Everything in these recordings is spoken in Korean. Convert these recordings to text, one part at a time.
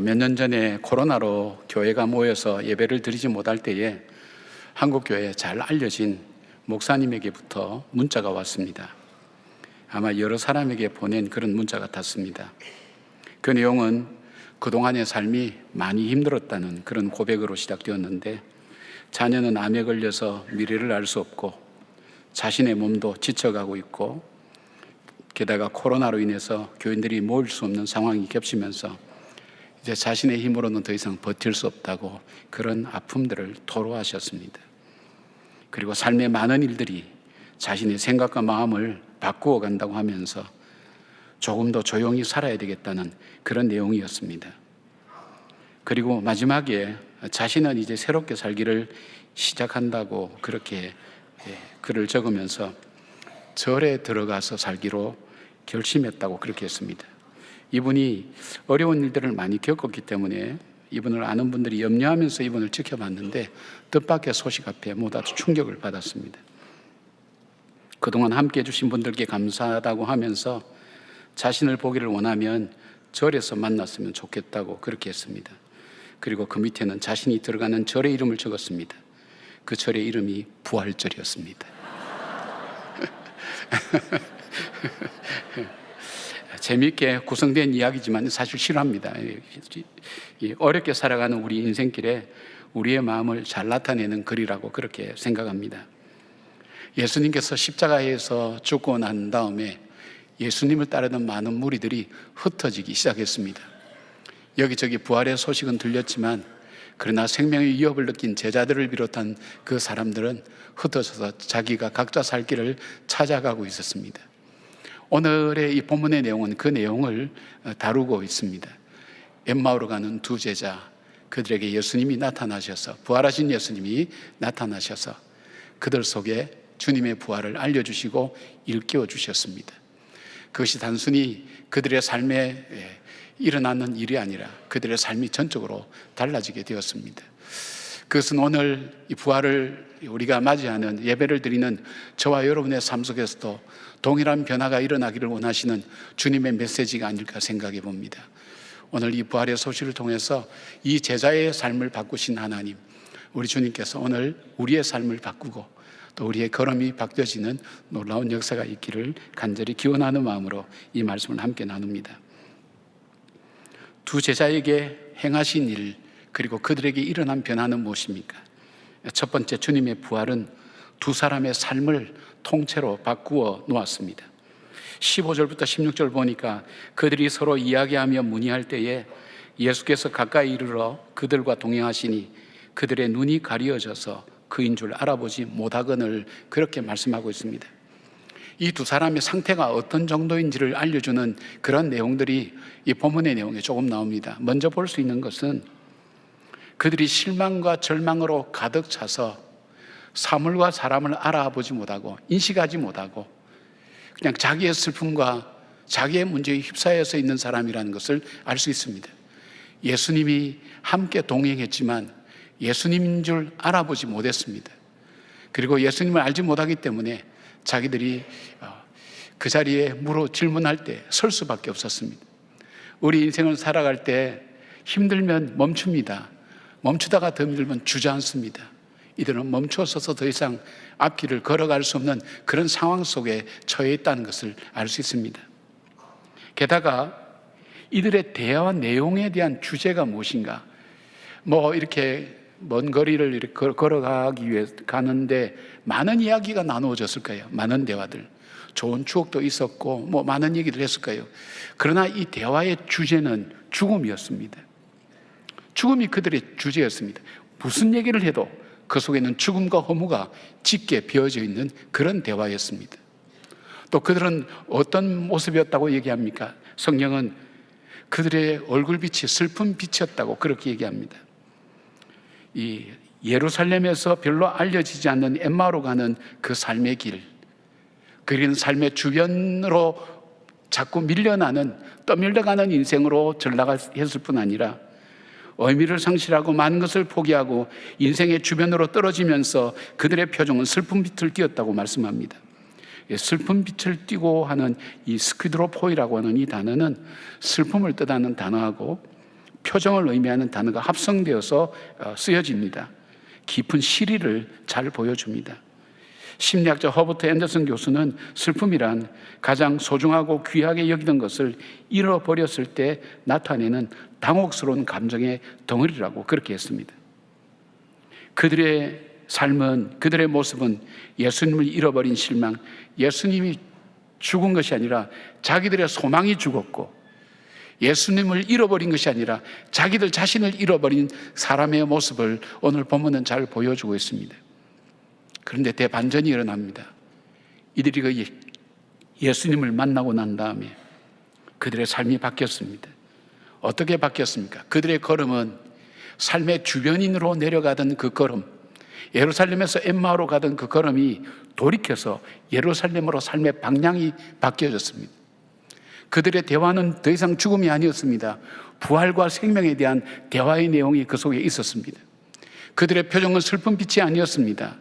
몇 년 전에 코로나로 교회가 모여서 예배를 드리지 못할 때에 한국교회에 잘 알려진 목사님에게부터 문자가 왔습니다. 아마 여러 사람에게 보낸 그런 문자 같았습니다. 그 내용은 그동안의 삶이 많이 힘들었다는 그런 고백으로 시작되었는데, 자녀는 암에 걸려서 미래를 알 수 없고 자신의 몸도 지쳐가고 있고, 게다가 코로나로 인해서 교인들이 모일 수 없는 상황이 겹치면서 이제 자신의 힘으로는 더 이상 버틸 수 없다고 그런 아픔들을 토로하셨습니다. 그리고 삶의 많은 일들이 자신의 생각과 마음을 바꾸어 간다고 하면서 조금 더 조용히 살아야 되겠다는 그런 내용이었습니다. 그리고 마지막에 자신은 이제 새롭게 살기를 시작한다고 그렇게 글을 적으면서 절에 들어가서 살기로 결심했다고 그렇게 했습니다. 이분이 어려운 일들을 많이 겪었기 때문에 이분을 아는 분들이 염려하면서 이분을 지켜봤는데, 뜻밖의 소식 앞에 모두 충격을 받았습니다. 그동안 함께 해주신 분들께 감사하다고 하면서 자신을 보기를 원하면 절에서 만났으면 좋겠다고 그렇게 했습니다. 그리고 그 밑에는 자신이 들어가는 절의 이름을 적었습니다. 그 절의 이름이 부활절이었습니다. 재미있게 구성된 이야기지만 사실 실화입니다. 어렵게 살아가는 우리 인생길에 우리의 마음을 잘 나타내는 글이라고 그렇게 생각합니다. 예수님께서 십자가에서 죽고 난 다음에 예수님을 따르던 많은 무리들이 흩어지기 시작했습니다. 여기저기 부활의 소식은 들렸지만, 그러나 생명의 위협을 느낀 제자들을 비롯한 그 사람들은 흩어져서 자기가 각자 살 길을 찾아가고 있었습니다. 오늘의 이 본문의 내용은 그 내용을 다루고 있습니다. 엠마오로 가는 두 제자, 그들에게 예수님이 나타나셔서, 부활하신 예수님이 나타나셔서 그들 속에 주님의 부활을 알려주시고 일깨워 주셨습니다. 그것이 단순히 그들의 삶에 일어나는 일이 아니라 그들의 삶이 전적으로 달라지게 되었습니다. 그것은 오늘 이 부활을 우리가 맞이하는 예배를 드리는 저와 여러분의 삶 속에서도 동일한 변화가 일어나기를 원하시는 주님의 메시지가 아닐까 생각해 봅니다. 오늘 이 부활의 소식을 통해서 이 제자의 삶을 바꾸신 하나님, 우리 주님께서 오늘 우리의 삶을 바꾸고 또 우리의 걸음이 바뀌어지는 놀라운 역사가 있기를 간절히 기원하는 마음으로 이 말씀을 함께 나눕니다. 두 제자에게 행하신 일, 그리고 그들에게 일어난 변화는 무엇입니까? 첫 번째, 주님의 부활은 두 사람의 삶을 통째로 바꾸어 놓았습니다. 15절부터 16절 보니까 그들이 서로 이야기하며 문의할 때에 예수께서 가까이 이르러 그들과 동행하시니 그들의 눈이 가리어져서 그인 줄 알아보지 못하거늘, 그렇게 말씀하고 있습니다. 이 두 사람의 상태가 어떤 정도인지를 알려주는 그런 내용들이 이 본문의 내용에 조금 나옵니다. 먼저 볼 수 있는 것은 그들이 실망과 절망으로 가득 차서 사물과 사람을 알아보지 못하고 인식하지 못하고 그냥 자기의 슬픔과 자기의 문제에 휩싸여서 있는 사람이라는 것을 알 수 있습니다. 예수님이 함께 동행했지만 예수님인 줄 알아보지 못했습니다. 그리고 예수님을 알지 못하기 때문에 자기들이 그 자리에 질문할 때 설 수밖에 없었습니다. 우리 인생을 살아갈 때 힘들면 멈춥니다. 멈추다가 더 힘들면 주저앉습니다. 이들은 멈춰서서 더 이상 앞길을 걸어갈 수 없는 그런 상황 속에 처해 있다는 것을 알 수 있습니다. 게다가 이들의 대화 내용에 대한 주제가 무엇인가? 이렇게 먼 거리를 이렇게 걸어가기 위해 가는데 많은 이야기가 나누어졌을 거예요. 많은 대화들, 좋은 추억도 있었고 많은 얘기를 했을 거예요. 그러나 이 대화의 주제는 죽음이었습니다. 죽음이 그들의 주제였습니다. 무슨 얘기를 해도 그 속에는 죽음과 허무가 짙게 비어져 있는 그런 대화였습니다. 또 그들은 어떤 모습이었다고 얘기합니까? 성경은 그들의 얼굴빛이 슬픈 빛이었다고 그렇게 얘기합니다. 이 예루살렘에서 별로 알려지지 않는 엠마오로 가는 그 삶의 길, 그런 삶의 주변으로 자꾸 떠밀려가는 인생으로 전락했을 뿐 아니라 의미를 상실하고 많은 것을 포기하고 인생의 주변으로 떨어지면서 그들의 표정은 슬픈 빛을 띠었다고 말씀합니다. 슬픈 빛을 띠고 하는 이 스퀴드로포이라고 하는 이 단어는 슬픔을 뜻하는 단어하고 표정을 의미하는 단어가 합성되어서 쓰여집니다. 깊은 시리를 잘 보여줍니다. 심리학자 허버트 앤더슨 교수는 슬픔이란 가장 소중하고 귀하게 여기던 것을 잃어버렸을 때 나타내는 당혹스러운 감정의 덩어리라고 그렇게 했습니다. 그들의 삶은, 그들의 모습은 예수님을 잃어버린 실망, 예수님이 죽은 것이 아니라 자기들의 소망이 죽었고, 예수님을 잃어버린 것이 아니라 자기들 자신을 잃어버린 사람의 모습을 오늘 본문은 잘 보여주고 있습니다. 그런데 대반전이 일어납니다. 이들이 그 예수님을 만나고 난 다음에 그들의 삶이 바뀌었습니다. 어떻게 바뀌었습니까? 그들의 걸음은 삶의 주변인으로 내려가던 그 걸음, 예루살렘에서 엠마오로 가던 그 걸음이 돌이켜서 예루살렘으로 삶의 방향이 바뀌어졌습니다. 그들의 대화는 더 이상 죽음이 아니었습니다. 부활과 생명에 대한 대화의 내용이 그 속에 있었습니다. 그들의 표정은 슬픈 빛이 아니었습니다.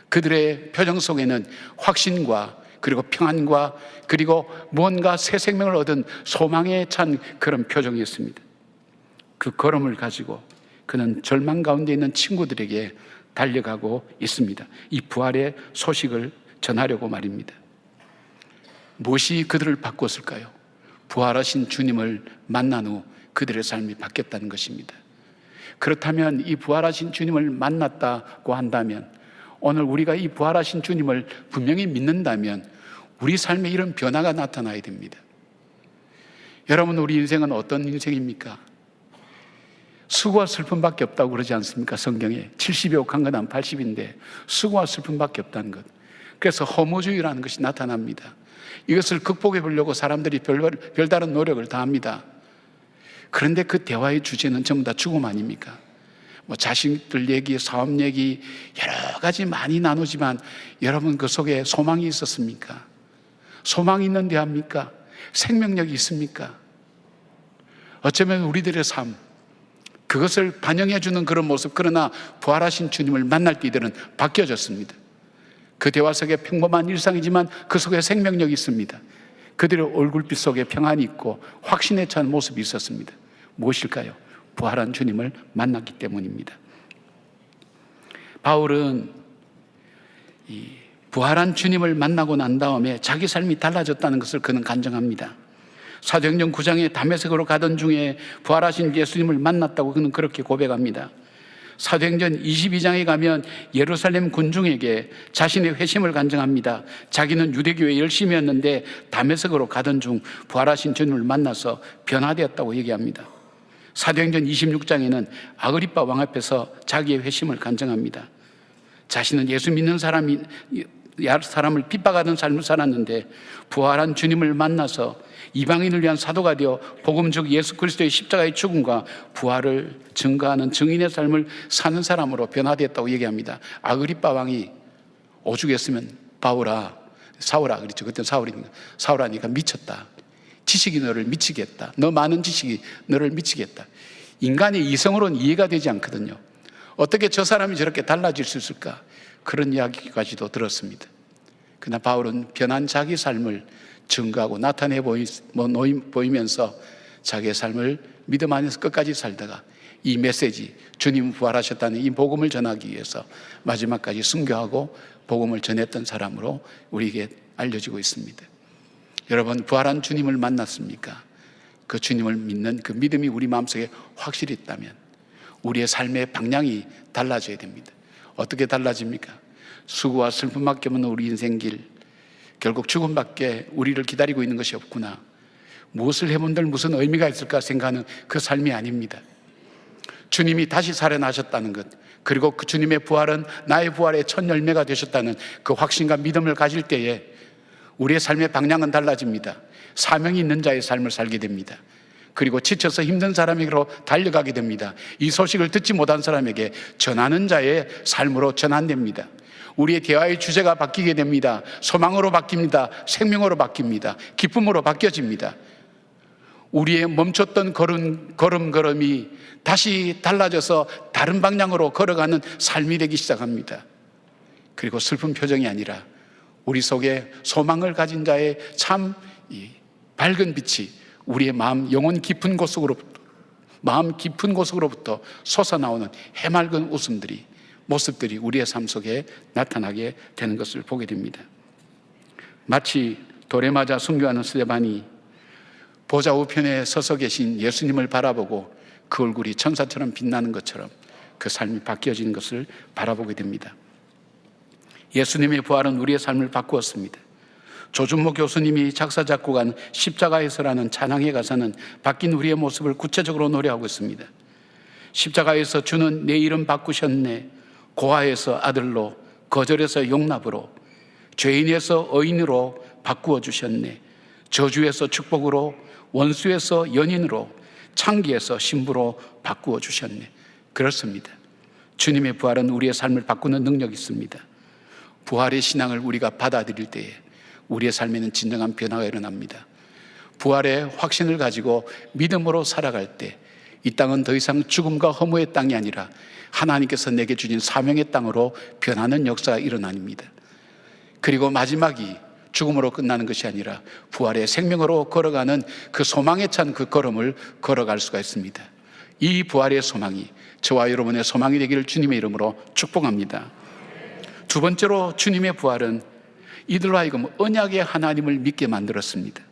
그들의 표정 속에는 확신과 그리고 평안과 그리고 무언가 새 생명을 얻은 소망에 찬 그런 표정이었습니다. 그 걸음을 가지고 그는 절망 가운데 있는 친구들에게 달려가고 있습니다. 이 부활의 소식을 전하려고 말입니다. 무엇이 그들을 바꿨을까요? 부활하신 주님을 만난 후 그들의 삶이 바뀌었다는 것입니다. 그렇다면 이 부활하신 주님을 만났다고 한다면, 오늘 우리가 이 부활하신 주님을 분명히 믿는다면 우리 삶에 이런 변화가 나타나야 됩니다. 여러분, 우리 인생은 어떤 인생입니까? 수고와 슬픔밖에 없다고 그러지 않습니까? 성경에 70여 강건한 80인데 수고와 슬픔밖에 없다는 것. 그래서 허무주의라는 것이 나타납니다. 이것을 극복해 보려고 사람들이 별다른 노력을 다합니다. 그런데 그 대화의 주제는 전부 다 죽음 아닙니까? 자식들 얘기, 사업 얘기 여러 가지 많이 나누지만 여러분 그 속에 소망이 있었습니까? 소망이 있는 대화입니까? 생명력이 있습니까? 어쩌면 우리들의 삶, 그것을 반영해 주는 그런 모습, 그러나 부활하신 주님을 만날 때 이들은 바뀌어졌습니다. 그 대화 속에 평범한 일상이지만 그 속에 생명력이 있습니다. 그들의 얼굴빛 속에 평안이 있고 확신에 찬 모습이 있었습니다. 무엇일까요? 부활한 주님을 만났기 때문입니다. 바울은 이 부활한 주님을 만나고 난 다음에 자기 삶이 달라졌다는 것을 그는 간증합니다. 사도행전 9장에 다메섹으로 가던 중에 부활하신 예수님을 만났다고 그는 그렇게 고백합니다. 사도행전 22장에 가면 예루살렘 군중에게 자신의 회심을 간증합니다. 자기는 유대교에 열심이었는데 다메섹으로 가던 중 부활하신 주님을 만나서 변화되었다고 얘기합니다. 사도행전 26장에는 아그리빠 왕 앞에서 자기의 회심을 간증합니다. 자신은 예수 믿는 사람을 핍박하던 삶을 살았는데 부활한 주님을 만나서 이방인을 위한 사도가 되어 복음 즉 예수 그리스도의 십자가의 죽음과 부활을 증거하는 증인의 삶을 사는 사람으로 변화되었다고 얘기합니다. 아그리빠 왕이 오죽했으면 사울아 그랬죠. 그때 사울하니까 미쳤다. 지식이 너를 미치겠다. 너 많은 지식이 너를 미치겠다. 인간의 이성으로는 이해가 되지 않거든요. 어떻게 저 사람이 저렇게 달라질 수 있을까? 그런 이야기까지도 들었습니다. 그러나 바울은 변한 자기 삶을 증거하고 나타내 보이면서 자기의 삶을 믿음 안에서 끝까지 살다가 이 메시지, 주님 부활하셨다는 이 복음을 전하기 위해서 마지막까지 순교하고 복음을 전했던 사람으로 우리에게 알려지고 있습니다. 여러분, 부활한 주님을 만났습니까? 그 주님을 믿는 그 믿음이 우리 마음속에 확실히 있다면 우리의 삶의 방향이 달라져야 됩니다. 어떻게 달라집니까? 수고와 슬픔밖에 없는 우리 인생길, 결국 죽음밖에 우리를 기다리고 있는 것이 없구나. 무엇을 해본들 무슨 의미가 있을까 생각하는 그 삶이 아닙니다. 주님이 다시 살아나셨다는 것, 그리고 그 주님의 부활은 나의 부활의 첫 열매가 되셨다는 그 확신과 믿음을 가질 때에 우리의 삶의 방향은 달라집니다. 사명이 있는 자의 삶을 살게 됩니다. 그리고 지쳐서 힘든 사람에게로 달려가게 됩니다. 이 소식을 듣지 못한 사람에게 전하는 자의 삶으로 전환됩니다. 우리의 대화의 주제가 바뀌게 됩니다. 소망으로 바뀝니다. 생명으로 바뀝니다. 기쁨으로 바뀌어집니다. 우리의 멈췄던 걸음이 다시 달라져서 다른 방향으로 걸어가는 삶이 되기 시작합니다. 그리고 슬픈 표정이 아니라 우리 속에 소망을 가진 자의 참 밝은 빛이 우리의 마음, 영혼 깊은 곳 속으로 마음 깊은 곳으로부터 솟아나오는 해맑은 웃음들이, 모습들이 우리의 삶 속에 나타나게 되는 것을 보게 됩니다. 마치 돌에 맞아 순교하는 스데반이 보좌 우편에 서서 계신 예수님을 바라보고 그 얼굴이 천사처럼 빛나는 것처럼 그 삶이 바뀌어지는 것을 바라보게 됩니다. 예수님의 부활은 우리의 삶을 바꾸었습니다. 조준모 교수님이 작사 작곡한 십자가에서라는 찬양의 가사는 바뀐 우리의 모습을 구체적으로 노래하고 있습니다. 십자가에서 주는 내 이름 바꾸셨네. 고아에서 아들로, 거절에서 용납으로, 죄인에서 의인으로 바꾸어 주셨네. 저주에서 축복으로, 원수에서 연인으로, 창기에서 신부로 바꾸어 주셨네. 그렇습니다. 주님의 부활은 우리의 삶을 바꾸는 능력이 있습니다. 부활의 신앙을 우리가 받아들일 때에 우리의 삶에는 진정한 변화가 일어납니다. 부활의 확신을 가지고 믿음으로 살아갈 때 이 땅은 더 이상 죽음과 허무의 땅이 아니라 하나님께서 내게 주신 사명의 땅으로 변하는 역사가 일어납니다. 그리고 마지막이 죽음으로 끝나는 것이 아니라 부활의 생명으로 걸어가는 그 소망에 찬 그 걸음을 걸어갈 수가 있습니다. 이 부활의 소망이 저와 여러분의 소망이 되기를 주님의 이름으로 축복합니다. 두 번째로 주님의 부활은 이들로 하여금 언약의 하나님을 믿게 만들었습니다.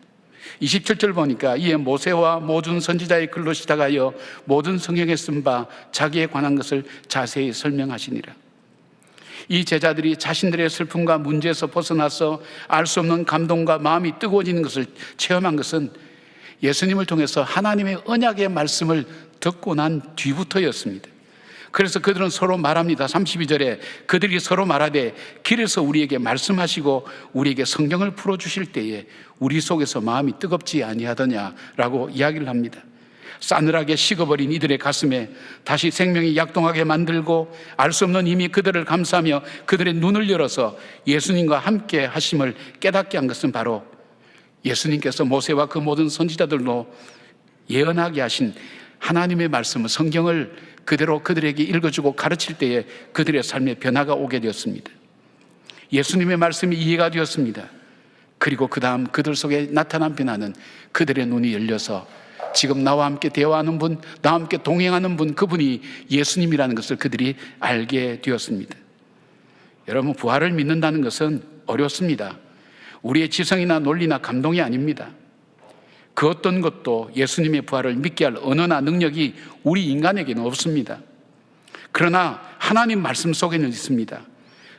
27절 보니까 이에 모세와 모든 선지자의 글로 시작하여 모든 성경에 쓴 바 자기에 관한 것을 자세히 설명하시니라. 이 제자들이 자신들의 슬픔과 문제에서 벗어나서 알 수 없는 감동과 마음이 뜨거워지는 것을 체험한 것은 예수님을 통해서 하나님의 언약의 말씀을 듣고 난 뒤부터였습니다. 그래서 그들은 서로 말합니다. 32절에 그들이 서로 말하되 길에서 우리에게 말씀하시고 우리에게 성경을 풀어주실 때에 우리 속에서 마음이 뜨겁지 아니하더냐라고 이야기를 합니다. 싸늘하게 식어버린 이들의 가슴에 다시 생명이 약동하게 만들고 알 수 없는 힘이 그들을 감싸며 그들의 눈을 열어서 예수님과 함께 하심을 깨닫게 한 것은 바로 예수님께서 모세와 그 모든 선지자들로 예언하게 하신 하나님의 말씀을, 성경을 그대로 그들에게 읽어주고 가르칠 때에 그들의 삶에 변화가 오게 되었습니다. 예수님의 말씀이 이해가 되었습니다. 그리고 그 다음 그들 속에 나타난 변화는 그들의 눈이 열려서 지금 나와 함께 대화하는 분, 나와 함께 동행하는 분, 그분이 예수님이라는 것을 그들이 알게 되었습니다. 여러분, 부활을 믿는다는 것은 어렵습니다. 우리의 지성이나 논리나 감동이 아닙니다. 그 어떤 것도 예수님의 부활을 믿게 할 언어나 능력이 우리 인간에게는 없습니다. 그러나 하나님 말씀 속에는 있습니다.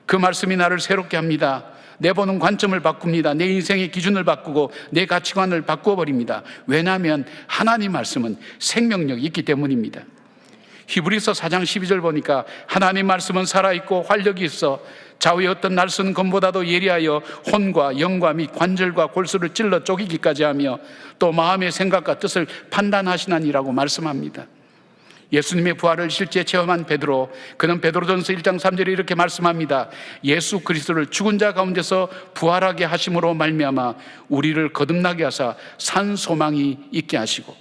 그 말씀이 나를 새롭게 합니다. 내 보는 관점을 바꿉니다. 내 인생의 기준을 바꾸고 내 가치관을 바꾸어 버립니다. 왜냐하면 하나님 말씀은 생명력이 있기 때문입니다. 히브리서 4장 12절 보니까 하나님 말씀은 살아있고 활력이 있어 좌우의 어떤 날선 검보다도 예리하여 혼과 영과 및 관절과 골수를 찔러 쪼개기까지 하며 또 마음의 생각과 뜻을 판단하시나니라고 말씀합니다. 예수님의 부활을 실제 체험한 베드로, 그는 베드로전서 1장 3절에 이렇게 말씀합니다. 예수 그리스도를 죽은 자 가운데서 부활하게 하심으로 말미암아 우리를 거듭나게 하사 산 소망이 있게 하시고,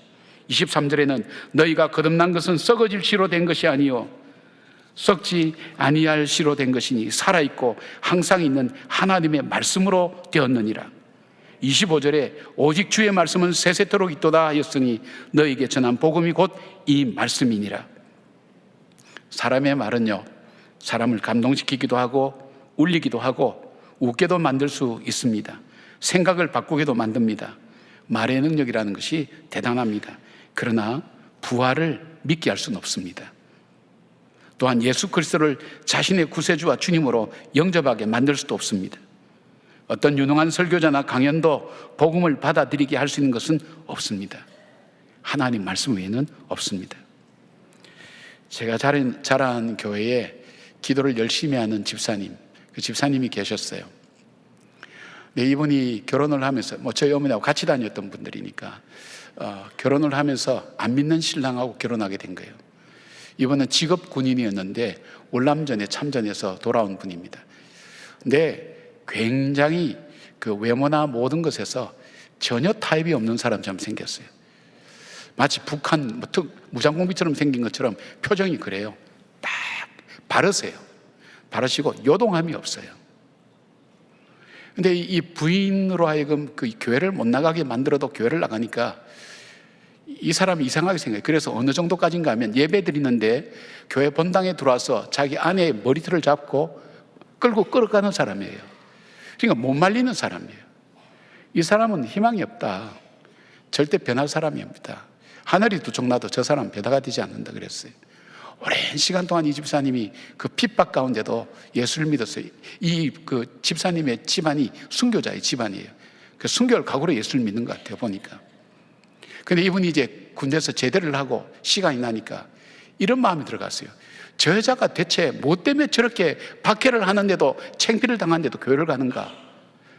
23절에는 너희가 거듭난 것은 썩어질 씨로 된 것이 아니요 썩지 아니할 씨로 된 것이니 살아있고 항상 있는 하나님의 말씀으로 되었느니라. 25절에 오직 주의 말씀은 세세토록 있도다 하였으니 너희에게 전한 복음이 곧 이 말씀이니라. 사람의 말은요, 사람을 감동시키기도 하고 울리기도 하고 웃게도 만들 수 있습니다. 생각을 바꾸게도 만듭니다. 말의 능력이라는 것이 대단합니다. 그러나 부활을 믿게 할 수는 없습니다. 또한 예수 그리스도를 자신의 구세주와 주님으로 영접하게 만들 수도 없습니다. 어떤 유능한 설교자나 강연도 복음을 받아들이게 할 수 있는 것은 없습니다. 하나님 말씀 외에는 없습니다. 제가 자란 교회에 기도를 열심히 하는 집사님, 그 집사님이 계셨어요. 네, 이분이 결혼을 하면서 저희 어머니하고 같이 다녔던 분들이니까 결혼을 하면서 안 믿는 신랑하고 결혼하게 된 거예요. 이분은 직업 군인이었는데 월남전에 참전해서 돌아온 분입니다. 근데 굉장히 그 외모나 모든 것에서 전혀 타입이 없는 사람처럼 생겼어요. 마치 북한 무장공비처럼 생긴 것처럼 표정이 그래요. 딱 바르세요. 바르시고 요동함이 없어요. 근데 이 부인으로 하여금 그 교회를 못 나가게 만들어도 교회를 나가니까 이 사람이 이상하게 생각해요. 그래서 어느 정도까지인가 하면 예배 드리는데 교회 본당에 들어와서 자기 아내의 머리털을 잡고 끌고 끌어가는 사람이에요. 그러니까 못 말리는 사람이에요. 이 사람은 희망이 없다. 절대 변할 사람입니다. 하늘이 두 쪽 나도 저 사람 변화가 되지 않는다 그랬어요. 오랜 시간 동안 이 집사님이 그 핍박 가운데도 예수를 믿었어요. 그 집사님의 집안이 순교자의 집안이에요. 그 순교를 각오로 예수를 믿는 것 같아요, 보니까. 근데 이분이 이제 군대에서 제대를 하고 시간이 나니까 이런 마음이 들어갔어요. 저 여자가 대체 뭐 때문에 저렇게 박해를 하는데도 창피를 당하는데도 교회를 가는가?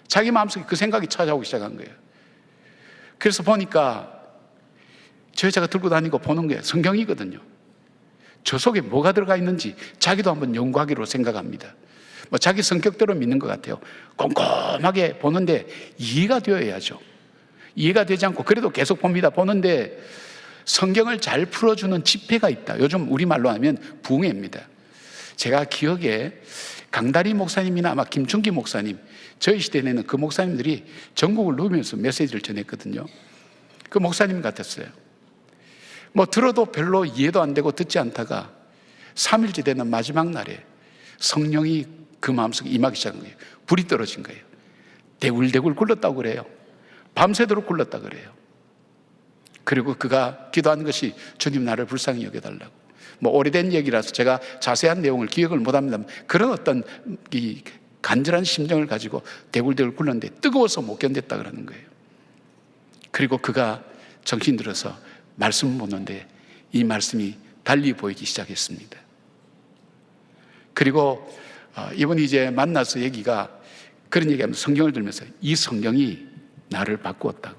자기 마음속에 그 생각이 찾아오기 시작한 거예요. 그래서 보니까 저 여자가 들고 다니고 보는 게 성경이거든요. 저 속에 뭐가 들어가 있는지 자기도 한번 연구하기로 생각합니다. 뭐 자기 성격대로 믿는 것 같아요. 꼼꼼하게 보는데 이해가 되어야죠. 이해가 되지 않고 그래도 계속 봅니다. 보는데 성경을 잘 풀어주는 집회가 있다. 요즘 우리말로 하면 붕회입니다. 제가 기억에 강다리 목사님이나 아마 김충기 목사님, 저희 시대에는 그 목사님들이 전국을 누비면서 메시지를 전했거든요. 그 목사님 같았어요. 뭐 들어도 별로 이해도 안 되고 듣지 않다가 3일째 되는 마지막 날에 성령이 그 마음속에 임하기 시작한 거예요. 불이 떨어진 거예요. 대굴대굴 굴렀다고 그래요. 밤새도록 굴렀다 그래요. 그리고 그가 기도한 것이 주님 나를 불쌍히 여겨달라고. 뭐 오래된 얘기라서 제가 자세한 내용을 기억을 못합니다만 그런 어떤 이 간절한 심정을 가지고 대굴대굴 굴렀는데 뜨거워서 못 견뎠다 그러는 거예요. 그리고 그가 정신 들어서 말씀을 보는데 이 말씀이 달리 보이기 시작했습니다. 그리고 이분이 이제 만나서 얘기가 그런 얘기하면 성경을 들면서 이 성경이 나를 바꾸었다고.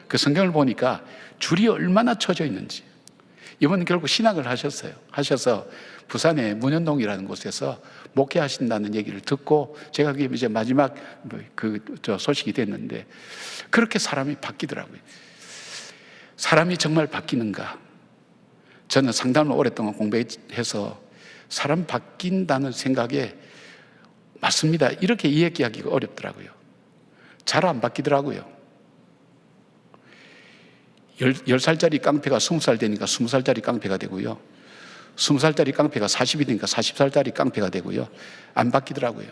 그 성경을 보니까 줄이 얼마나 쳐져 있는지. 이분은 결국 신학을 하셨어요. 하셔서 부산의 문현동이라는 곳에서 목회하신다는 얘기를 듣고 제가 그게 이제 마지막 소식이 됐는데 그렇게 사람이 바뀌더라고요. 사람이 정말 바뀌는가? 저는 상담을 오랫동안 공부해서 사람 바뀐다는 생각에 맞습니다. 이렇게 이야기하기가 어렵더라고요. 잘 안 바뀌더라고요. 10살짜리 깡패가 20살 되니까 20살짜리 깡패가 되고요. 20살짜리 깡패가 40이 되니까 40살짜리 깡패가 되고요. 안 바뀌더라고요.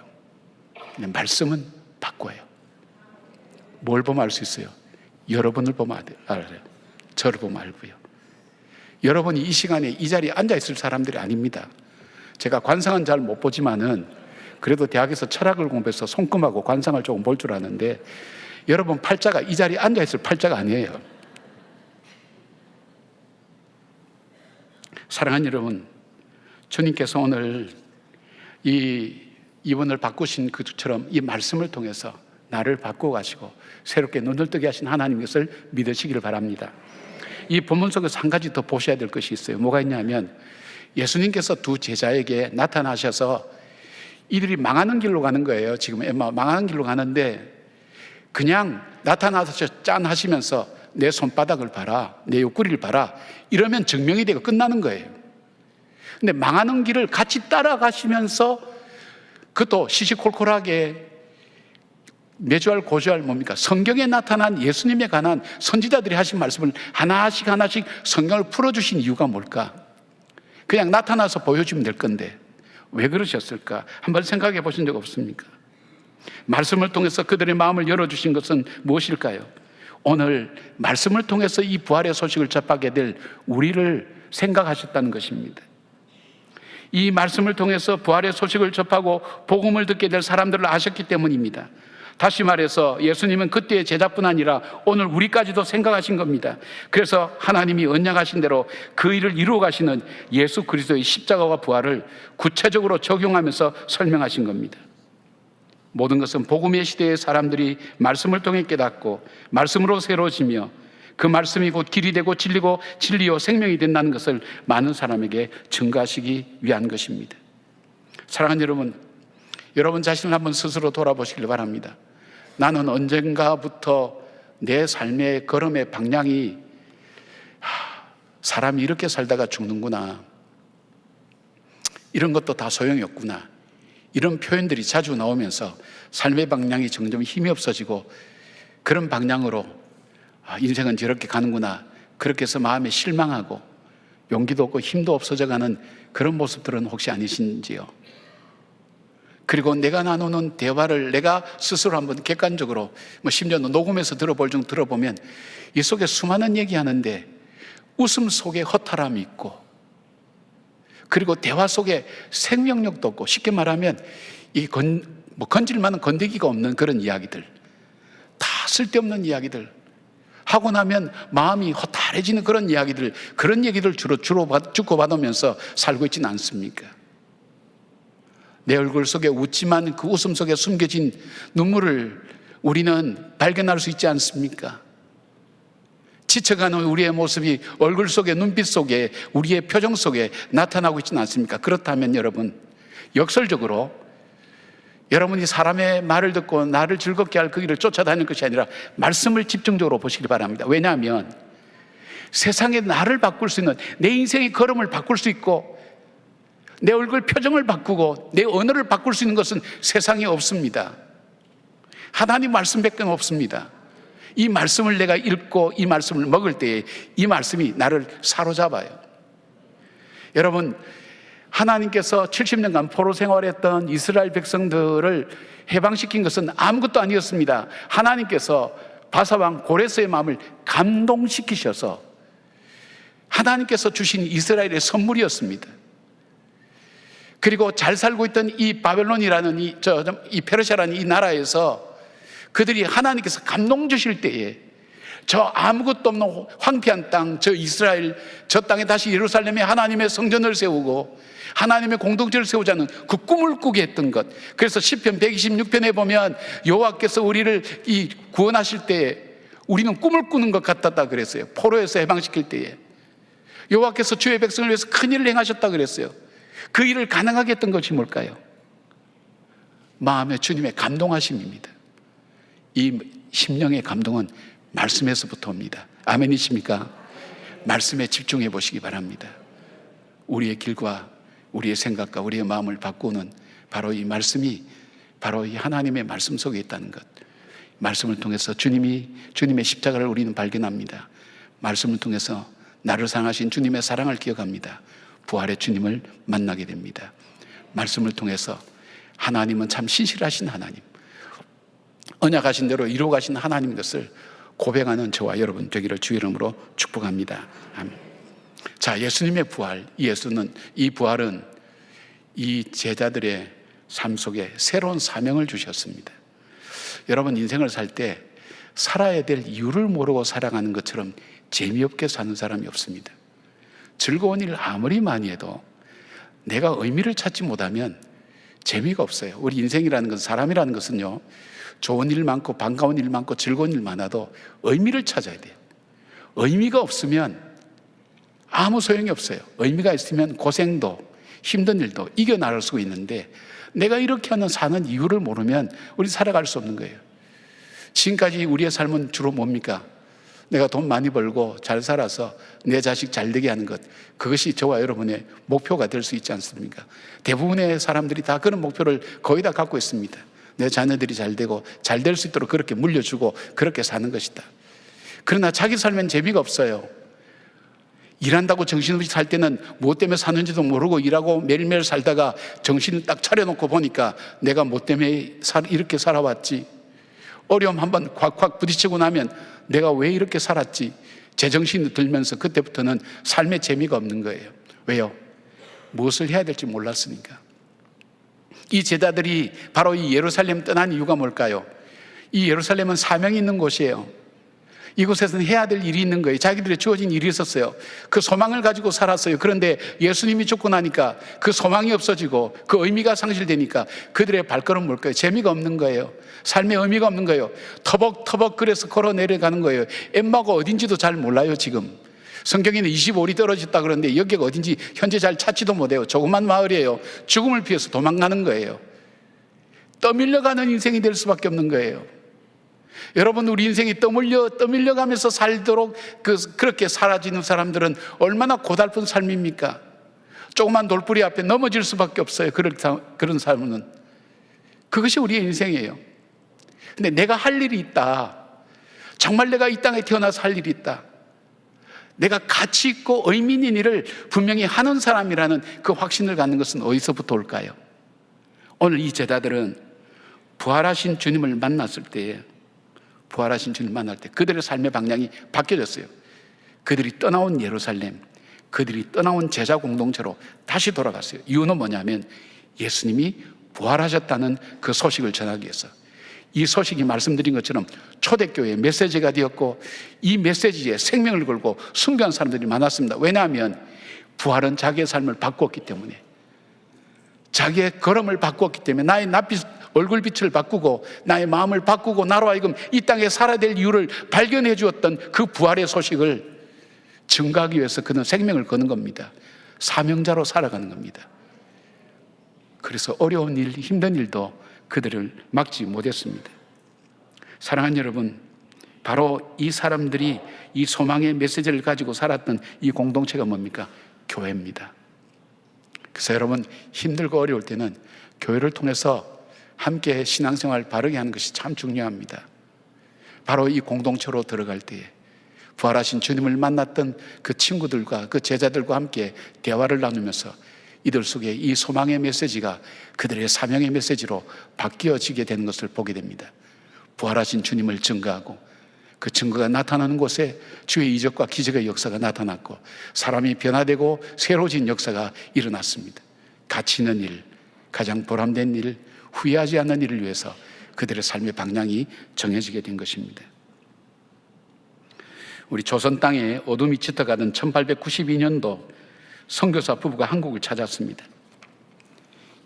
그냥 말씀은 바꿔요. 뭘 보면 알 수 있어요? 여러분을 보면 알아요. 저를 보면 알고요. 여러분이 이 시간에 이 자리에 앉아있을 사람들이 아닙니다. 제가 관상은 잘 못 보지만은 그래도 대학에서 철학을 공부해서 손금하고 관상을 조금 볼 줄 아는데 여러분 팔자가 이 자리에 앉아있을 팔자가 아니에요. 사랑하는 여러분, 주님께서 오늘 이분을 바꾸신 그처럼 이 말씀을 통해서 나를 바꾸어 가시고 새롭게 눈을 뜨게 하신 하나님 것을 믿으시기를 바랍니다. 이 본문 속에서 한 가지 더 보셔야 될 것이 있어요. 뭐가 있냐면 예수님께서 두 제자에게 나타나셔서 이들이 망하는 길로 가는 거예요. 지금 엠마 망하는 길로 가는데 그냥 나타나서 짠 하시면서 내 손바닥을 봐라, 내 옆구리를 봐라 이러면 증명이 되고 끝나는 거예요. 근데 망하는 길을 같이 따라가시면서 그것도 시시콜콜하게 매주알 고주알 뭡니까? 성경에 나타난 예수님에 관한 선지자들이 하신 말씀을 하나씩 성경을 풀어주신 이유가 뭘까? 그냥 나타나서 보여주면 될 건데 왜 그러셨을까? 한번 생각해 보신 적 없습니까? 말씀을 통해서 그들의 마음을 열어주신 것은 무엇일까요? 오늘 말씀을 통해서 이 부활의 소식을 접하게 될 우리를 생각하셨다는 것입니다. 이 말씀을 통해서 부활의 소식을 접하고 복음을 듣게 될 사람들을 아셨기 때문입니다. 다시 말해서 예수님은 그때의 제자뿐 아니라 오늘 우리까지도 생각하신 겁니다. 그래서 하나님이 언약하신 대로 그 일을 이루어 가시는 예수 그리스도의 십자가와 부활을 구체적으로 적용하면서 설명하신 겁니다. 모든 것은 복음의 시대의 사람들이 말씀을 통해 깨닫고 말씀으로 새로워지며 그 말씀이 곧 길이 되고 진리고 진리요 생명이 된다는 것을 많은 사람에게 증거하시기 위한 것입니다. 사랑하는 여러분, 여러분 자신을 한번 스스로 돌아보시길 바랍니다. 나는 언젠가부터 내 삶의 걸음의 방향이 사람이 이렇게 살다가 죽는구나, 이런 것도 다 소용이 없구나, 이런 표현들이 자주 나오면서 삶의 방향이 점점 힘이 없어지고 그런 방향으로 인생은 저렇게 가는구나 그렇게 해서 마음에 실망하고 용기도 없고 힘도 없어져가는 그런 모습들은 혹시 아니신지요? 그리고 내가 나누는 대화를 내가 스스로 한번 객관적으로 심지어 녹음해서 들어볼 중 들어보면 이 속에 수많은 얘기하는데 웃음 속에 허탈함이 있고, 그리고 대화 속에 생명력도 없고, 쉽게 말하면 건질 만한 건더기가 없는 그런 이야기들, 다 쓸데없는 이야기들 하고 나면 마음이 허탈해지는 그런 이야기들, 그런 얘기들 주로 주고받으면서 살고 있지는 않습니까? 내 얼굴 속에 웃지만 그 웃음 속에 숨겨진 눈물을 우리는 발견할 수 있지 않습니까? 지쳐가는 우리의 모습이 얼굴 속에, 눈빛 속에, 우리의 표정 속에 나타나고 있지는 않습니까? 그렇다면 여러분, 역설적으로 여러분이 사람의 말을 듣고 나를 즐겁게 할 그 길을 쫓아다니는 것이 아니라 말씀을 집중적으로 보시기 바랍니다. 왜냐하면 세상에 나를 바꿀 수 있는, 내 인생의 걸음을 바꿀 수 있고 내 얼굴 표정을 바꾸고 내 언어를 바꿀 수 있는 것은 세상에 없습니다. 하나님 말씀밖에 없습니다. 이 말씀을 내가 읽고 이 말씀을 먹을 때에 이 말씀이 나를 사로잡아요. 여러분, 하나님께서 70년간 포로 생활했던 이스라엘 백성들을 해방시킨 것은 아무것도 아니었습니다. 하나님께서 바사왕 고레스의 마음을 감동시키셔서 하나님께서 주신 이스라엘의 선물이었습니다. 그리고 잘 살고 있던 이 바벨론이라는 이 페르시아라는 이 나라에서 그들이 하나님께서 감동 주실 때에 저 아무것도 없는 황폐한 땅, 저 이스라엘, 저 땅에 다시 예루살렘에 하나님의 성전을 세우고 하나님의 공동체를 세우자는 그 꿈을 꾸게 했던 것. 그래서 시편 126편에 보면 여호와께서 우리를 구원하실 때에 우리는 꿈을 꾸는 것 같았다 그랬어요. 포로에서 해방시킬 때에 여호와께서 주의 백성을 위해서 큰 일을 행하셨다 그랬어요. 그 일을 가능하게 했던 것이 뭘까요? 마음에 주님의 감동하심입니다. 이 심령의 감동은 말씀에서부터 옵니다. 아멘이십니까? 말씀에 집중해 보시기 바랍니다. 우리의 길과 우리의 생각과 우리의 마음을 바꾸는 바로 이 말씀이 바로 이 하나님의 말씀 속에 있다는 것. 말씀을 통해서 주님의 십자가를 우리는 발견합니다. 말씀을 통해서 나를 사랑하신 주님의 사랑을 기억합니다. 부활의 주님을 만나게 됩니다. 말씀을 통해서 하나님은 참 신실하신 하나님, 언약하신 대로 이루어가신 하나님인 것을 고백하는 저와 여러분 되기를 주의 이름으로 축복합니다. 아멘. 자, 예수님의 부활, 이 부활은 이 제자들의 삶 속에 새로운 사명을 주셨습니다. 여러분, 인생을 살 때 살아야 될 이유를 모르고 살아가는 것처럼 재미없게 사는 사람이 없습니다. 즐거운 일을 아무리 많이 해도 내가 의미를 찾지 못하면 재미가 없어요. 우리 인생이라는 것은, 사람이라는 것은요, 좋은 일 많고 반가운 일 많고 즐거운 일 많아도 의미를 찾아야 돼요. 의미가 없으면 아무 소용이 없어요. 의미가 있으면 고생도 힘든 일도 이겨나갈 수 있는데 내가 이렇게 사는 이유를 모르면 우리 살아갈 수 없는 거예요. 지금까지 우리의 삶은 주로 뭡니까? 내가 돈 많이 벌고 잘 살아서 내 자식 잘 되게 하는 것, 그것이 저와 여러분의 목표가 될 수 있지 않습니까? 대부분의 사람들이 다 그런 목표를 거의 다 갖고 있습니다. 내 자녀들이 잘 되고 잘 될 수 있도록 그렇게 물려주고 그렇게 사는 것이다. 그러나 자기 삶엔 재미가 없어요. 일한다고 정신없이 살 때는 무엇 때문에 사는지도 모르고 일하고 매일매일 살다가 정신을 딱 차려놓고 보니까 내가 뭐 때문에 이렇게 살아왔지, 어려움 한번 콱콱 부딪히고 나면 내가 왜 이렇게 살았지, 제정신이 들면서 그때부터는 삶의 재미가 없는 거예요. 왜요? 무엇을 해야 될지 몰랐으니까. 이 제자들이 바로 이 예루살렘 떠난 이유가 뭘까요? 이 예루살렘은 사명이 있는 곳이에요. 이곳에서는 해야 될 일이 있는 거예요. 자기들의 주어진 일이 있었어요. 그 소망을 가지고 살았어요. 그런데 예수님이 죽고 나니까 그 소망이 없어지고 그 의미가 상실되니까 그들의 발걸음은 뭘까요? 재미가 없는 거예요. 삶의 의미가 없는 거예요. 터벅터벅 그래서 걸어 내려가는 거예요. 엠마가 어딘지도 잘 몰라요. 지금 성경에는 25里떨어졌다 그러는데 여기가 어딘지 현재 잘 찾지도 못해요. 조그만 마을이에요. 죽음을 피해서 도망가는 거예요. 떠밀려가는 인생이 될 수밖에 없는 거예요. 여러분, 우리 인생이 떠밀려가면서 살도록 그렇게 사라지는 사람들은 얼마나 고달픈 삶입니까? 조그만 돌뿌리 앞에 넘어질 수밖에 없어요. 그런 삶은. 그것이 우리의 인생이에요. 근데 내가 할 일이 있다. 정말 내가 이 땅에 태어나서 할 일이 있다. 내가 가치 있고 의미 있는 일을 분명히 하는 사람이라는 그 확신을 갖는 것은 어디서부터 올까요? 오늘 이 제자들은 부활하신 주님을 만났을 때 그들의 삶의 방향이 바뀌어졌어요. 그들이 떠나온 예루살렘, 그들이 떠나온 제자 공동체로 다시 돌아갔어요. 이유는 뭐냐면 예수님이 부활하셨다는 그 소식을 전하기 위해서. 이 소식이 말씀드린 것처럼 초대교회의 메시지가 되었고, 이 메시지에 생명을 걸고 순교한 사람들이 많았습니다. 왜냐하면 부활은 자기의 삶을 바꾸었기 때문에, 자기의 걸음을 바꾸었기 때문에, 나의 낯빛, 얼굴빛을 바꾸고 나의 마음을 바꾸고 나로 하여금 이 땅에 살아야 될 이유를 발견해 주었던 그 부활의 소식을 증거하기 위해서 그는 생명을 거는 겁니다. 사명자로 살아가는 겁니다. 그래서 어려운 일, 힘든 일도 그들을 막지 못했습니다. 사랑하는 여러분, 바로 이 사람들이 이 소망의 메시지를 가지고 살았던 이 공동체가 뭡니까? 교회입니다. 그래서 여러분, 힘들고 어려울 때는 교회를 통해서 함께 신앙생활 바르게 하는 것이 참 중요합니다. 바로 이 공동체로 들어갈 때에 부활하신 주님을 만났던 그 친구들과 그 제자들과 함께 대화를 나누면서 이들 속에 이 소망의 메시지가 그들의 사명의 메시지로 바뀌어지게 되는 것을 보게 됩니다. 부활하신 주님을 증거하고 그 증거가 나타나는 곳에 주의 이적과 기적의 역사가 나타났고, 사람이 변화되고 새로워진 역사가 일어났습니다. 가치 있는 일, 가장 보람된 일, 후회하지 않는 일을 위해서 그들의 삶의 방향이 정해지게 된 것입니다. 우리 조선 땅에 어둠이 짙어가던 1892년도 선교사 부부가 한국을 찾았습니다.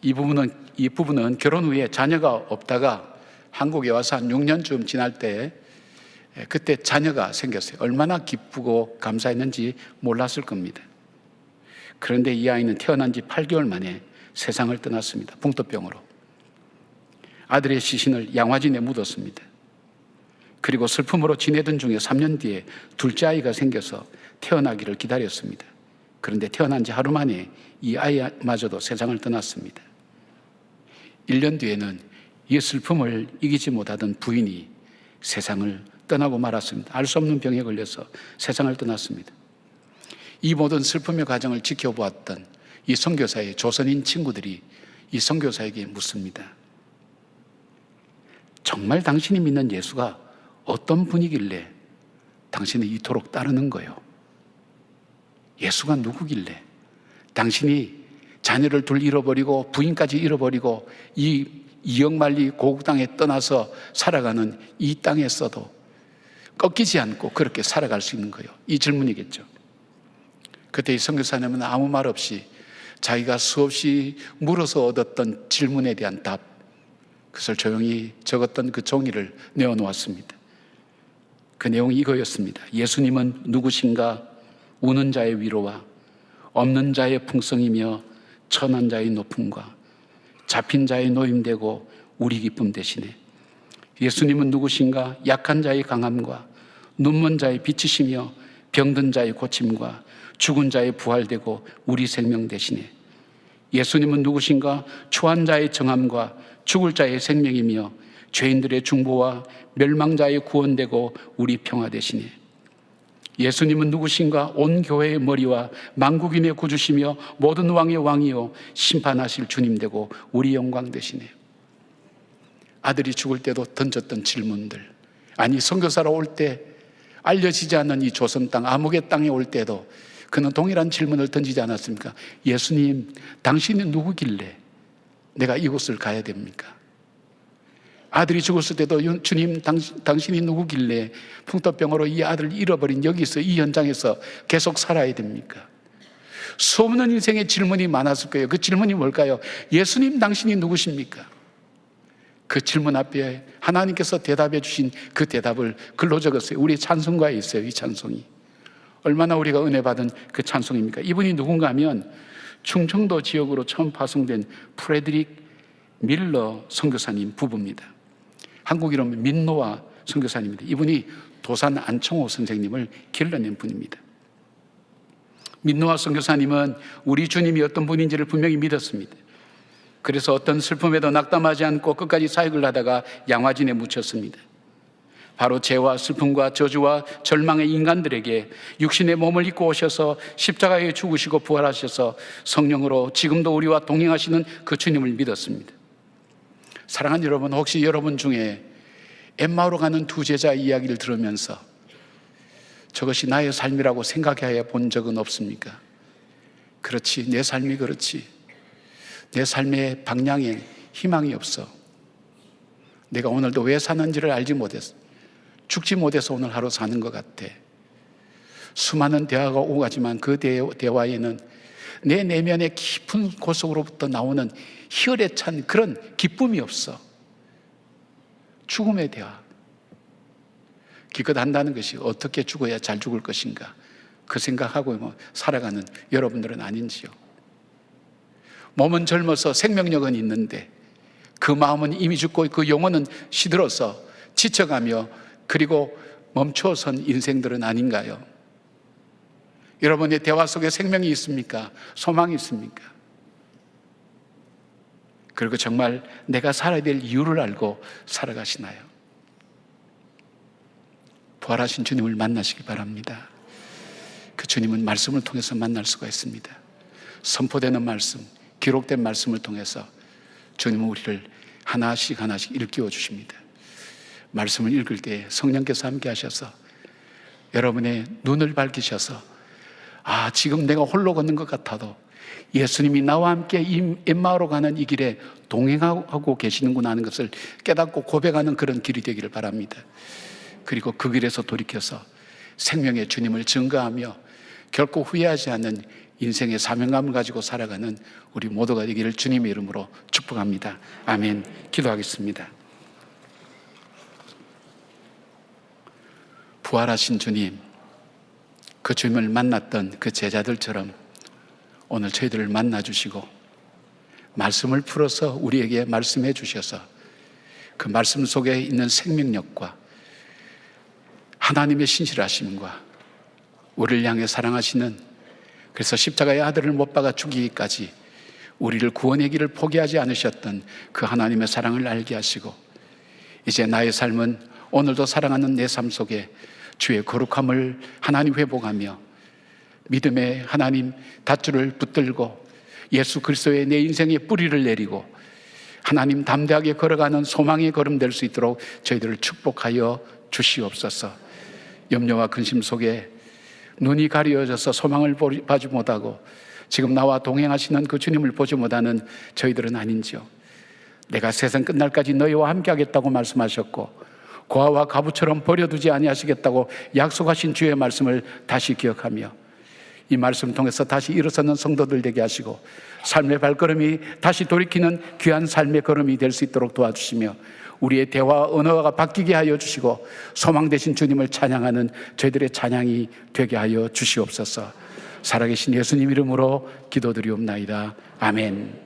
이 부부는 결혼 후에 자녀가 없다가 한국에 와서 한 6년쯤 지날 때 그때 자녀가 생겼어요. 얼마나 기쁘고 감사했는지 몰랐을 겁니다. 그런데 이 아이는 태어난 지 8개월 만에 세상을 떠났습니다. 풍토병으로. 아들의 시신을 양화진에 묻었습니다. 그리고 슬픔으로 지내던 중에 3년 뒤에 둘째 아이가 생겨서 태어나기를 기다렸습니다. 그런데 태어난 지 하루 만에 이 아이마저도 세상을 떠났습니다. 1년 뒤에는 이 슬픔을 이기지 못하던 부인이 세상을 떠나고 말았습니다. 알 수 없는 병에 걸려서 세상을 떠났습니다. 이 모든 슬픔의 과정을 지켜보았던 이 선교사의 조선인 친구들이 이 선교사에게 묻습니다. 정말 당신이 믿는 예수가 어떤 분이길래 당신이 이토록 따르는 거예요? 예수가 누구길래 당신이 자녀를 둘 잃어버리고 부인까지 잃어버리고 이 이역만리 고국 땅에 떠나서 살아가는 이 땅에서도 꺾이지 않고 그렇게 살아갈 수 있는 거예요? 이 질문이겠죠. 그때 이 선교사님은 아무 말 없이 자기가 수없이 물어서 얻었던 질문에 대한 답, 그것을 조용히 적었던 그 종이를 내어놓았습니다. 그 내용이 이거였습니다. 예수님은 누구신가? 우는 자의 위로와 없는 자의 풍성이며 천한 자의 높음과 잡힌 자의 노임되고 우리 기쁨 되시네. 예수님은 누구신가? 약한 자의 강함과 눈먼 자의 빛이시며 병든 자의 고침과 죽은 자의 부활되고 우리 생명 되시네. 예수님은 누구신가? 초한 자의 정함과 죽을 자의 생명이며 죄인들의 중보와 멸망자의 구원되고 우리 평화 되시네. 예수님은 누구신가? 온 교회의 머리와 만국인의 구주시며 모든 왕의 왕이요 심판하실 주님 되고 우리 영광 되시네. 아들이 죽을 때도 던졌던 질문들, 아니 선교사로 올 때 알려지지 않는 이 조선 땅 암흑의 땅에 올 때도 그는 동일한 질문을 던지지 않았습니까? 예수님, 당신이 누구길래 내가 이곳을 가야 됩니까? 아들이 죽었을 때도 주님, 당신이 누구길래 풍토병으로 이 아들을 잃어버린 여기서 이 현장에서 계속 살아야 됩니까? 수없는 인생의 질문이 많았을 거예요. 그 질문이 뭘까요? 예수님, 당신이 누구십니까? 그 질문 앞에 하나님께서 대답해 주신 그 대답을 글로 적었어요. 우리 찬송가에 있어요. 이 찬송이 얼마나 우리가 은혜 받은 그 찬송입니까? 이분이 누군가 하면 충청도 지역으로 처음 파송된 프레드릭 밀러 선교사님 부부입니다. 한국 이름은 민노아 선교사님입니다. 이분이 도산 안청호 선생님을 길러낸 분입니다. 민노아 선교사님은 우리 주님이 어떤 분인지를 분명히 믿었습니다. 그래서 어떤 슬픔에도 낙담하지 않고 끝까지 사역을 하다가 양화진에 묻혔습니다. 바로 죄와 슬픔과 저주와 절망의 인간들에게 육신의 몸을 입고 오셔서 십자가에 죽으시고 부활하셔서 성령으로 지금도 우리와 동행하시는 그 주님을 믿었습니다. 사랑하는 여러분, 혹시 여러분 중에 엠마오로 가는 두 제자 이야기를 들으면서 저것이 나의 삶이라고 생각해 본 적은 없습니까? 그렇지, 내 삶이 그렇지. 내 삶의 방향에 희망이 없어. 내가 오늘도 왜 사는지를 알지 못했어. 죽지 못해서 오늘 하루 사는 것 같아. 수많은 대화가 오고 가지만 그 대화에는 내 내면의 깊은 곳속으로부터 나오는 희열에 찬 그런 기쁨이 없어. 죽음의 대화. 기껏 한다는 것이 어떻게 죽어야 잘 죽을 것인가, 그 생각하고 살아가는 여러분들은 아닌지요? 몸은 젊어서 생명력은 있는데 그 마음은 이미 죽고 그 영혼은 시들어서 지쳐가며 그리고 멈춰선 인생들은 아닌가요? 여러분의 대화 속에 생명이 있습니까? 소망이 있습니까? 그리고 정말 내가 살아야 될 이유를 알고 살아가시나요? 부활하신 주님을 만나시기 바랍니다. 그 주님은 말씀을 통해서 만날 수가 있습니다. 선포되는 말씀, 기록된 말씀을 통해서 주님은 우리를 하나씩 하나씩 일깨워 주십니다. 말씀을 읽을 때 성령께서 함께 하셔서 여러분의 눈을 밝히셔서 지금 내가 홀로 걷는 것 같아도 예수님이 나와 함께 이 엠마오로 가는 이 길에 동행하고 계시는구나 하는 것을 깨닫고 고백하는 그런 길이 되기를 바랍니다. 그리고 그 길에서 돌이켜서 생명의 주님을 증거하며 결코 후회하지 않는 인생의 사명감을 가지고 살아가는 우리 모두가 되기를 주님의 이름으로 축복합니다. 아멘. 기도하겠습니다. 부활하신 주님, 그 주님을 만났던 그 제자들처럼 오늘 저희들을 만나주시고 말씀을 풀어서 우리에게 말씀해 주셔서 그 말씀 속에 있는 생명력과 하나님의 신실하심과 우리를 향해 사랑하시는, 그래서 십자가의 아들을 못 박아 죽이기까지 우리를 구원의 길을 포기하지 않으셨던 그 하나님의 사랑을 알게 하시고 이제 나의 삶은 오늘도 사랑하는 내 삶 속에 주의 거룩함을 하나님 회복하며 믿음의 하나님 닷줄을 붙들고 예수 그리스도의 내 인생의 뿌리를 내리고 하나님 담대하게 걸어가는 소망의 걸음 될 수 있도록 저희들을 축복하여 주시옵소서. 염려와 근심 속에 눈이 가려져서 소망을 보지 못하고 지금 나와 동행하시는 그 주님을 보지 못하는 저희들은 아닌지요? 내가 세상 끝날까지 너희와 함께 하겠다고 말씀하셨고 고아와 가부처럼 버려두지 아니하시겠다고 약속하신 주의 말씀을 다시 기억하며 이 말씀을 통해서 다시 일어서는 성도들 되게 하시고 삶의 발걸음이 다시 돌이키는 귀한 삶의 걸음이 될 수 있도록 도와주시며 우리의 대화 언어가 바뀌게 하여 주시고 소망 되신 주님을 찬양하는 저희들의 찬양이 되게 하여 주시옵소서. 살아계신 예수님 이름으로 기도드리옵나이다. 아멘.